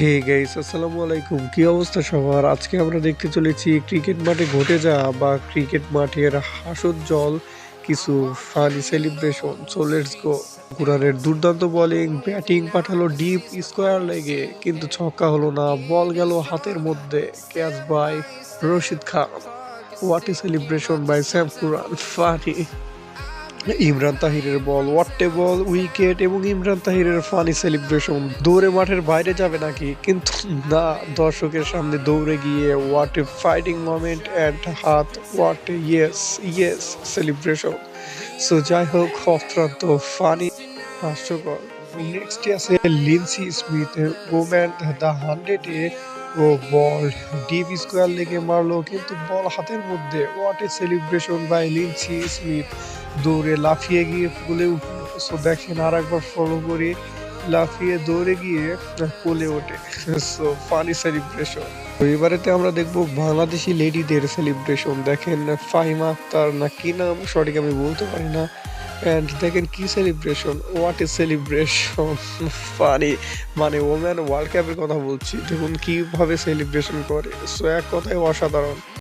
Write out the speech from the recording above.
Hey guys, আসসালামু আলাইকুম। কি অবস্থা সবার? আজকে আমরা দেখতে চলেছি ক্রিকেট মাঠে ঘটে যাওয়া বা ক্রিকেট মাঠের হাস্যোজ্জ্বল কিছু funny celebration. So let's go. কুরানের দুর্দান্ত বোলিং, ব্যাটিং পাঠালো ডিপ স্কোয়ার লেগে, কিন্তু ছক্কা হলো না। বল গেল হাতের মধ্যে। Catch by Rashid Khan. What a celebration by Sam Curran. Funny. Imran তাহিরের ball, what a ball, wicket এবং ইমরান তাহিরের ফানি সেলিব্রেশন। দৌড়ে মাঠের বাইরে যাবে নাকি, কিন্তু না, দর্শকের সামনে দৌড়ে গিয়ে what a fighting moment and হাত, what a yes yes celebration. So যাই হোক, অত্যন্ত ফানি, হাস্যকর। নেক্সট আছে লিন্সি স্মিথ, ওম্যান দ্য 100-এ ও বল ডিপ স্কোয়ার লেগে মারলো, কিন্তু বল হাতের মধ্যে। What a celebration by Linsey Smith. দৌড়ে লাফিয়ে গিয়ে কোলে উঠলো। সো দেখেন, আর একবার ফলো করি, লাফিয়ে দৌড়ে গিয়ে কোলে ওঠে। So funny celebration. তো এবারেতে আমরা দেখবো বাংলাদেশি লেডিদের সেলিব্রেশন। দেখেন, ফাহিমা আক্তার না কি নাম, সঠিক আমি বলতে পারি না। অ্যান্ড দেখেন কি celebration, what a celebration. Funny, মানে ওম্যান ওয়ার্ল্ড কাপের কথা বলছি, দেখুন কিভাবে সেলিব্রেশন করে। সো এক কথায় অসাধারণ।